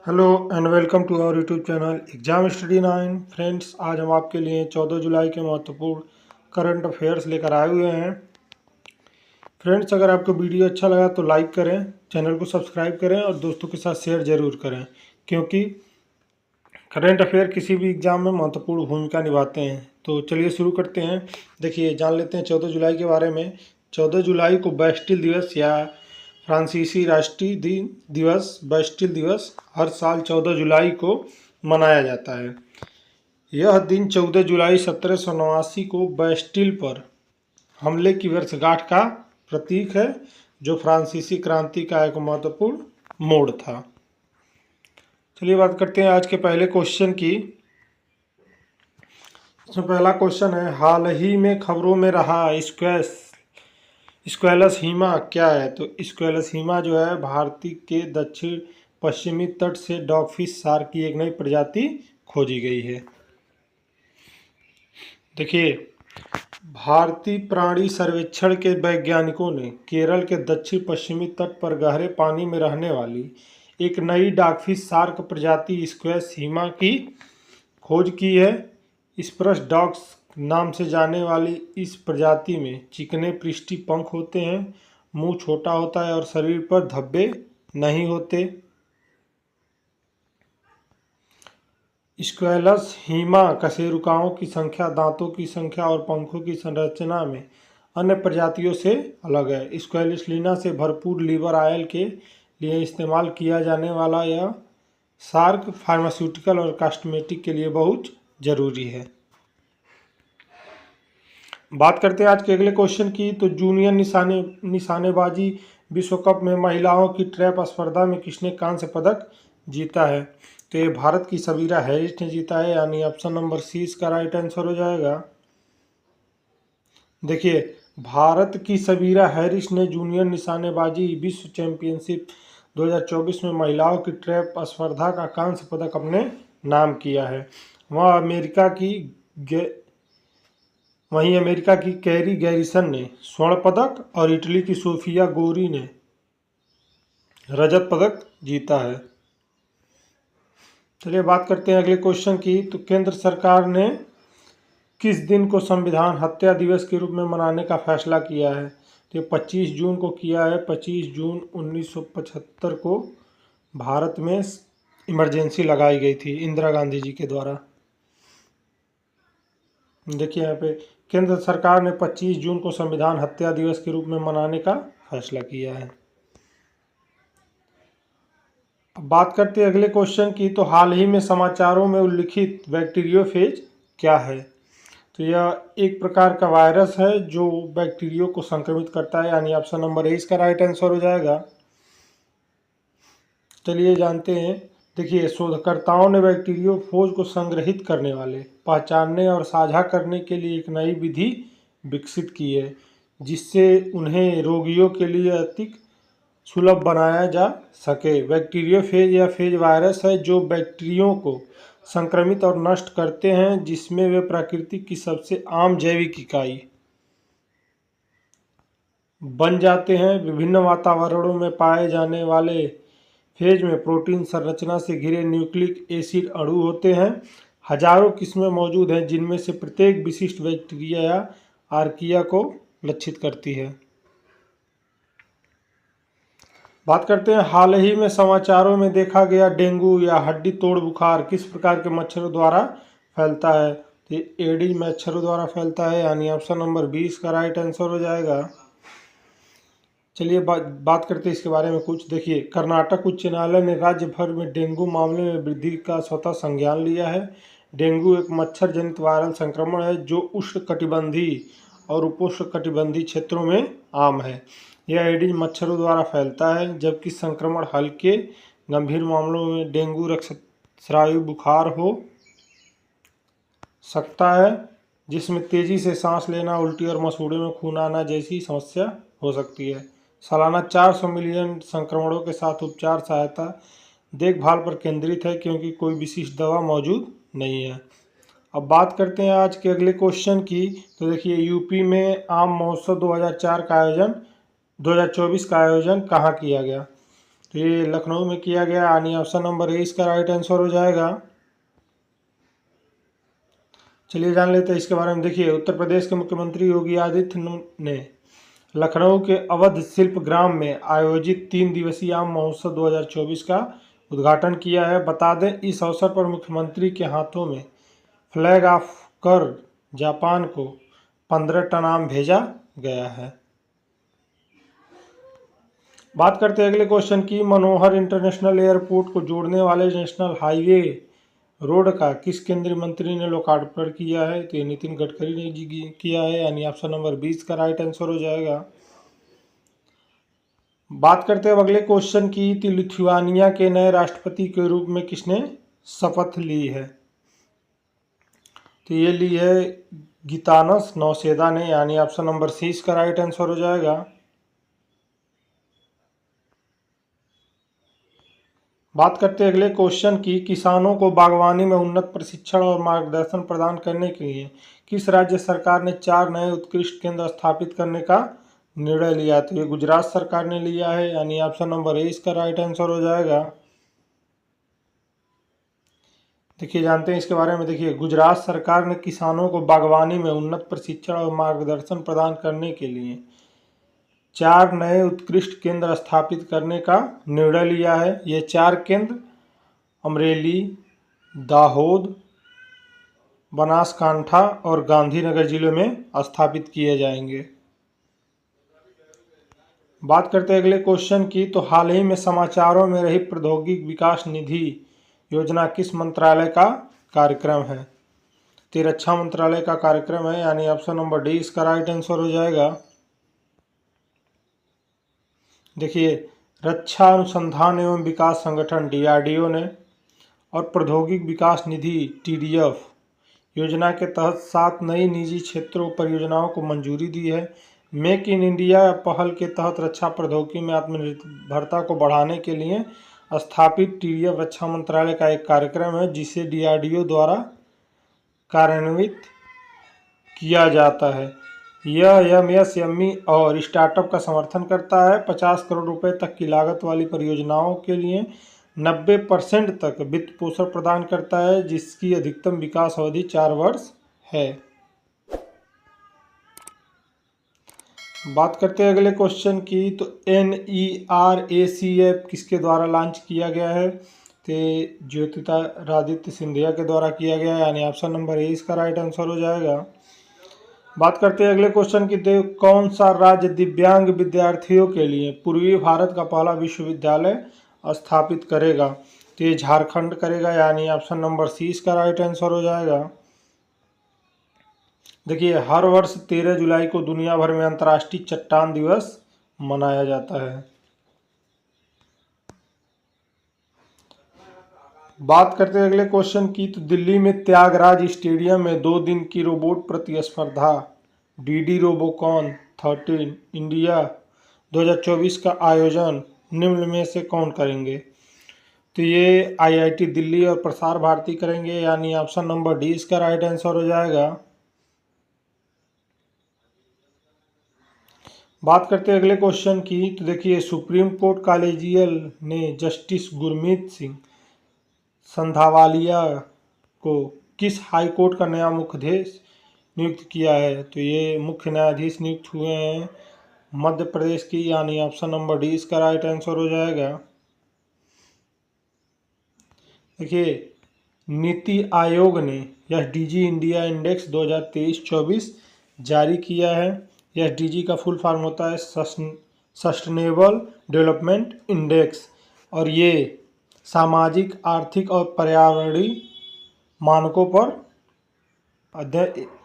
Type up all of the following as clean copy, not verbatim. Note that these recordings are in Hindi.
Hello and welcome to our YouTube channel exam study 9। Friends, आज हम आपके लिए 14 जुलाई के महत्वपूर्ण करंट अफेयर्स लेकर आए हुए हैं। फ्रेंड्स, अगर आपको वीडियो अच्छा लगा तो लाइक करें, चैनल को सब्सक्राइब करें और दोस्तों के साथ शेयर ज़रूर करें, क्योंकि करंट अफेयर किसी भी एग्ज़ाम में महत्वपूर्ण भूमिका निभाते हैं। तो चलिए शुरू करते हैं। देखिए, जान लेते हैं 14 जुलाई के बारे में। 14 जुलाई को बैस्टिल दिवस या फ्रांसीसी राष्ट्रीय दिवस बैस्टिल दिवस हर साल 14 जुलाई को मनाया जाता है। यह दिन 14 जुलाई 1789 को बैस्टिल पर हमले की वर्षगांठ का प्रतीक है, जो फ्रांसीसी क्रांति का एक महत्वपूर्ण मोड़ था। चलिए बात करते हैं आज के पहले क्वेश्चन की। इसमें पहला क्वेश्चन है, हाल ही में खबरों में रहा स्क्वैलस हीमा क्या है? तो स्क्वैलस हीमा जो है भारतीय के दक्षिण पश्चिमी तट से डॉगफिश शार्क की एक नई प्रजाति खोजी गई है। देखिए, भारतीय प्राणी सर्वेक्षण के वैज्ञानिकों ने केरल के दक्षिण पश्चिमी तट पर गहरे पानी में रहने वाली एक नई डॉगफिश शार्क प्रजाति स्क्वैलस हीमा की खोज की है। स्पर्श डॉग्स नाम से जाने वाली इस प्रजाति में चिकने पृष्ठीय पंख होते हैं, मुंह छोटा होता है और शरीर पर धब्बे नहीं होते। स्क्वैलस हीमा कशेरुकाओं की संख्या, दांतों की संख्या और पंखों की संरचना में अन्य प्रजातियों से अलग है। स्क्वैलस लीना से भरपूर लिवर ऑयल के लिए इस्तेमाल किया जाने वाला यह शार्क फार्मास्यूटिकल और कॉस्मेटिक के लिए बहुत ज़रूरी है। बात करते हैं आज के अगले क्वेश्चन की। तो जूनियर निशानेबाजी विश्व कप में महिलाओं की ट्रैप स्पर्धा में किसने कांस्य पदक जीता है? तो ये भारत की सबीरा हैरिस ने जीता है, यानी ऑप्शन नंबर सी इसका राइट आंसर हो जाएगा। देखिए, भारत की सबीरा हैरिस ने जूनियर निशानेबाजी विश्व चैंपियनशिप 2024 में महिलाओं की ट्रैप स्पर्धा का कांस्य पदक अपने नाम किया है। वहीं अमेरिका की कैरी गैरिसन ने स्वर्ण पदक और इटली की सोफिया गोरी ने रजत पदक जीता है। चलिए बात करते हैं अगले क्वेश्चन की। तो केंद्र सरकार ने किस दिन को संविधान हत्या दिवस के रूप में मनाने का फैसला किया है? तो 25 जून को किया है। 25 जून 1975 को भारत में इमरजेंसी लगाई गई थी इंदिरा गांधी जी के द्वारा। देखिए यहाँ पे केंद्र सरकार ने 25 जून को संविधान हत्या दिवस के रूप में मनाने का फैसला किया है। अब बात करते हैं अगले क्वेश्चन की। तो हाल ही में समाचारों में उल्लिखित बैक्टीरियोफेज क्या है? तो यह एक प्रकार का वायरस है जो बैक्टीरियो को संक्रमित करता है, यानी ऑप्शन नंबर ए इसका राइट आंसर हो जाएगा। चलिए जानते हैं। देखिए, शोधकर्ताओं ने बैक्टीरियोफेज को संग्रहित करने वाले, पहचानने और साझा करने के लिए एक नई विधि विकसित की है, जिससे उन्हें रोगियों के लिए अधिक सुलभ बनाया जा सके। बैक्टीरियोफेज या फेज वायरस है जो बैक्टीरियों को संक्रमित और नष्ट करते हैं, जिसमें वे प्रकृति की सबसे आम जैविक इकाई बन जाते हैं। विभिन्न वातावरणों में पाए जाने वाले फेज में प्रोटीन संरचना से घिरे न्यूक्लिक एसिड अणु होते हैं। हजारों किस्में मौजूद हैं, जिनमें से प्रत्येक विशिष्ट बैक्टीरिया या आर्किया को लक्षित करती है। बात करते हैं हाल ही में समाचारों में देखा गया डेंगू या हड्डी तोड़ बुखार किस प्रकार के मच्छरों द्वारा फैलता है? तो एडिस मच्छरों द्वारा फैलता है, यानी ऑप्शन नंबर 20 का राइट आंसर हो जाएगा। चलिए बात करते हैं इसके बारे में कुछ। देखिए, कर्नाटक उच्च न्यायालय ने राज्य भर में डेंगू मामले में वृद्धि का स्वतः संज्ञान लिया है। डेंगू एक मच्छर जनित वायरल संक्रमण है जो उष्णकटिबंधीय और उपोष्णकटिबंधीय क्षेत्रों में आम है। यह एडिस मच्छरों द्वारा फैलता है, जबकि संक्रमण हल्के गंभीर मामलों में डेंगू रक्तस्रावी बुखार हो सकता है, जिसमें तेजी से सांस लेना, उल्टी और मसूड़े में खून आना जैसी समस्या हो सकती है। सालाना 400 मिलियन संक्रमणों के साथ उपचार सहायता देखभाल पर केंद्रित है, क्योंकि कोई विशिष्ट दवा मौजूद नहीं है। अब बात करते हैं आज के अगले क्वेश्चन की। तो देखिए, यूपी में आम महोत्सव 2024 का आयोजन कहाँ किया गया? तो ये लखनऊ में किया गया, यानी ऑप्शन नंबर ए इसका राइट आंसर हो जाएगा। चलिए जान लेते हैं इसके बारे में। देखिए, उत्तर प्रदेश के मुख्यमंत्री योगी आदित्यनाथ ने लखनऊ के अवध शिल्प ग्राम में आयोजित 3 दिवसीय आम महोत्सव 2024 का उद्घाटन किया है। बता दें, इस अवसर पर मुख्यमंत्री के हाथों में फ्लैग ऑफ कर जापान को 15 टन आम भेजा गया है। बात करते हैं अगले क्वेश्चन की। मनोहर इंटरनेशनल एयरपोर्ट को जोड़ने वाले नेशनल हाईवे रोड का किस केंद्रीय मंत्री ने लोकार्पण किया है? तो ये नितिन गडकरी ने जी किया है, यानी ऑप्शन नंबर 20 का राइट आंसर हो जाएगा। बात करते हैं अब अगले क्वेश्चन की। तो लिथुआनिया के नए राष्ट्रपति के रूप में किसने शपथ ली है? तो ये ली है गितानस नौसेदा ने, यानी ऑप्शन नंबर सी इसका राइट आंसर हो जाएगा। बात करते हैं अगले क्वेश्चन की। किसानों को बागवानी में उन्नत प्रशिक्षण और मार्गदर्शन प्रदान करने के लिए किस राज्य सरकार ने 4 नए उत्कृष्ट केंद्र स्थापित करने का निर्णय लिया? तो ये गुजरात सरकार ने लिया है, यानी ऑप्शन नंबर ए इसका राइट आंसर हो जाएगा। देखिए, जानते हैं इसके बारे में। देखिए, गुजरात सरकार ने किसानों को बागवानी में उन्नत प्रशिक्षण और मार्गदर्शन प्रदान करने के लिए 4 नए उत्कृष्ट केंद्र स्थापित करने का निर्णय लिया है। ये 4 केंद्र अमरेली, दाहोद, बनासकांठा और गांधीनगर जिलों में स्थापित किए जाएंगे। बात करते हैं अगले क्वेश्चन की। तो हाल ही में समाचारों में रही प्रौद्योगिक विकास निधि योजना किस मंत्रालय का कार्यक्रम है? तो रक्षा मंत्रालय का कार्यक्रम है, यानी ऑप्शन नंबर डी इसका राइट आंसर हो जाएगा। देखिए, रक्षा अनुसंधान एवं विकास संगठन डीआरडीओ ने और प्रौद्योगिक विकास निधि टीडीएफ योजना के तहत 7 नई निजी क्षेत्रों परियोजनाओं को मंजूरी दी है। मेक इन इंडिया पहल के तहत रक्षा प्रौद्योगिकी में आत्मनिर्भरता को बढ़ाने के लिए स्थापित टीडीएफ रक्षा मंत्रालय का एक कार्यक्रम है, जिसे डीआरडीओ द्वारा कार्यान्वित किया जाता है। यह एमएसएमई और स्टार्टअप का समर्थन करता है। 50 करोड़ रुपए तक की लागत वाली परियोजनाओं के लिए 90% तक वित्त पोषण प्रदान करता है, जिसकी अधिकतम विकास अवधि 4 वर्ष है। बात करते हैं अगले क्वेश्चन की। तो NERACF किसके द्वारा लॉन्च किया गया है? तो ज्योतिरादित्य सिंधिया के द्वारा किया गया है, यानी ऑप्शन नंबर ए इसका राइट आंसर हो जाएगा। बात करते हैं अगले क्वेश्चन की। कौन सा राज्य दिव्यांग विद्यार्थियों के लिए पूर्वी भारत का पहला विश्वविद्यालय स्थापित करेगा? तो ये झारखंड करेगा, यानी ऑप्शन नंबर सी इसका राइट आंसर हो जाएगा। देखिए, हर वर्ष 13 जुलाई को दुनिया भर में अंतर्राष्ट्रीय चट्टान दिवस मनाया जाता है। बात करते हैं अगले क्वेश्चन की। तो दिल्ली में त्यागराज स्टेडियम में 2 दिन की रोबोट प्रतिस्पर्धा डीडी रोबोकॉन 13 इंडिया 2024 का आयोजन निम्न में से कौन करेंगे? तो ये आईआईटी दिल्ली और प्रसार भारती करेंगे, यानी ऑप्शन नंबर डी इसका राइट आंसर हो जाएगा। बात करते हैं अगले क्वेश्चन की। तो देखिए, सुप्रीम कोर्ट कॉलेजियल ने जस्टिस गुरमीत सिंह संधावालिया को किस हाई कोर्ट का नया मुख्याधीश नियुक्त किया है? तो ये मुख्य न्यायाधीश नियुक्त हुए हैं मध्य प्रदेश की, यानी ऑप्शन नंबर डी इसका राइट आंसर हो जाएगा। देखिए, नीति आयोग ने एसडीजी इंडिया इंडेक्स 2023-24 जारी किया है। एसडीजी का फुल फॉर्म होता है सस्टेनेबल डेवलपमेंट इंडेक्स, और ये सामाजिक, आर्थिक और पर्यावरणीय मानकों पर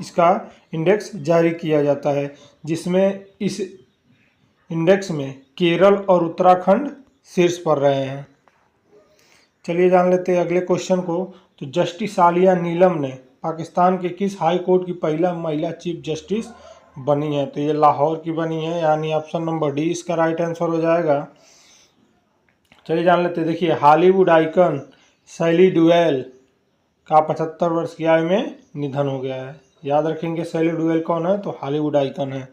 इसका इंडेक्स जारी किया जाता है, जिसमें इस इंडेक्स में केरल और उत्तराखंड शीर्ष पर रहे हैं। चलिए जान लेते हैं अगले क्वेश्चन को। तो जस्टिस आलिया नीलम ने पाकिस्तान के किस हाई कोर्ट की पहला महिला चीफ जस्टिस बनी है? तो ये लाहौर की बनी है, यानी ऑप्शन नंबर डी इसका राइट आंसर हो जाएगा। चलिए जान लेते हैं। देखिए, हॉलीवुड आइकन सैली ड्यूएल का 75 वर्ष की आयु में निधन हो गया है। याद रखेंगे सैली ड्यूएल कौन है? तो हॉलीवुड आइकन है।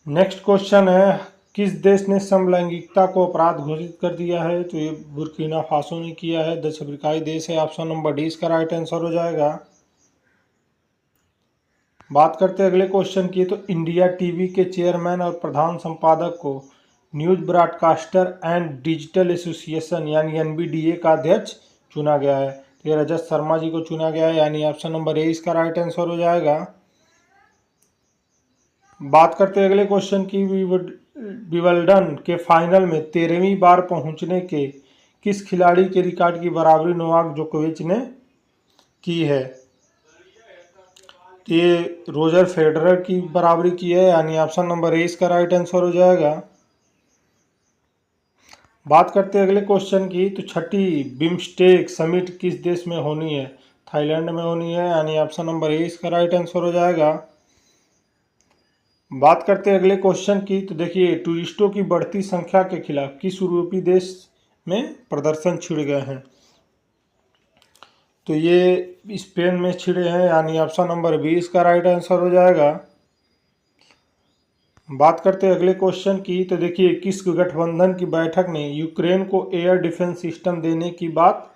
नेक्स्ट क्वेश्चन है किस देश ने समलैंगिकता को अपराध घोषित कर दिया है? तो ये बुर्किना फासो ने किया है। दक्षिण अफ्रीकाई देश है। ऑप्शन नंबर डी इसका राइट आंसर हो जाएगा। बात करते हैं अगले क्वेश्चन की। तो इंडिया टीवी के चेयरमैन और प्रधान संपादक को news broadcaster and digital association यानी एनबीडीए का अध्यक्ष चुना गया है। तो ये रजत शर्मा जी को चुना गया है, यानी ऑप्शन नंबर ए इसका राइट आंसर हो जाएगा। बात करते हैं अगले क्वेश्चन की। विंबलडन के फाइनल में 13वीं बार पहुंचने के किस खिलाड़ी के रिकॉर्ड की बराबरी नोवाक जोकोविच ने की है? तो ये रोजर फेडरर की बराबरी की है, यानी ऑप्शन नंबर ए इसका राइट आंसर हो जाएगा। बात करते हैं अगले क्वेश्चन की। तो छठी बिम्स्टेक समिट किस देश में होनी है? थाईलैंड में होनी है, यानी ऑप्शन नंबर ए इसका राइट आंसर हो जाएगा। बात करते हैं अगले क्वेश्चन की। तो देखिए, टूरिस्टों की बढ़ती संख्या के खिलाफ किस यूरोपीय देश में प्रदर्शन छिड़ गए हैं? तो ये स्पेन में छिड़े हैं, यानी ऑप्शन नंबर बी इसका राइट आंसर हो जाएगा। बात करते हैं अगले क्वेश्चन की। तो देखिए, किस गठबंधन की बैठक ने यूक्रेन को एयर डिफेंस सिस्टम देने की बात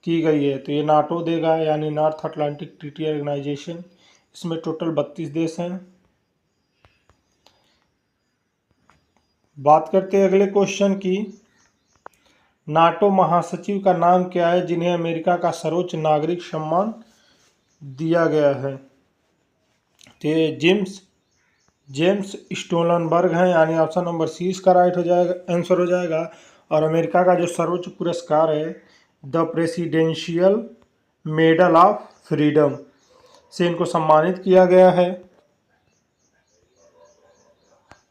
की गई है? तो ये नाटो देगा, यानी नॉर्थ अटलांटिक ट्रीटी ऑर्गेनाइजेशन। इसमें टोटल 32 देश हैं। बात करते हैं अगले क्वेश्चन की। नाटो महासचिव का नाम क्या है जिन्हें अमेरिका का सर्वोच्च नागरिक सम्मान दिया गया है? तो ये जेम्स स्टोलनबर्ग हैं, यानी ऑप्शन नंबर सी इसका राइट हो जाएगा, आंसर हो जाएगा। और अमेरिका का जो सर्वोच्च पुरस्कार है the presidential medal of freedom से इनको सम्मानित किया गया है।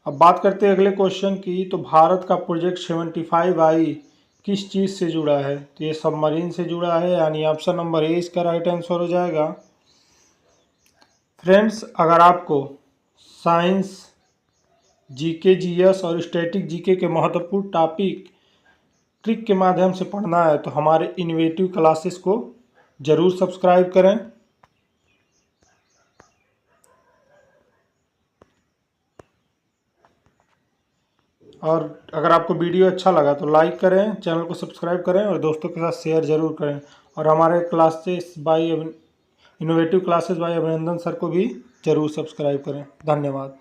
अब बात करते हैं अगले क्वेश्चन की। तो भारत का प्रोजेक्ट 75I किस चीज़ से जुड़ा है? तो ये सबमरीन से जुड़ा है, यानी ऑप्शन नंबर ए इसका राइट आंसर हो जाएगा। फ्रेंड्स, अगर आपको साइंस, जीके, जीएस और स्टैटिक जीके के महत्वपूर्ण टॉपिक ट्रिक के माध्यम से पढ़ना है तो हमारे इनोवेटिव क्लासेस को ज़रूर सब्सक्राइब करें। और अगर आपको वीडियो अच्छा लगा तो लाइक करें, चैनल को सब्सक्राइब करें और दोस्तों के साथ शेयर ज़रूर करें। और हमारे classes bye innovative classes bye अभिनंदन सर को भी ज़रूर सब्सक्राइब करें। धन्यवाद।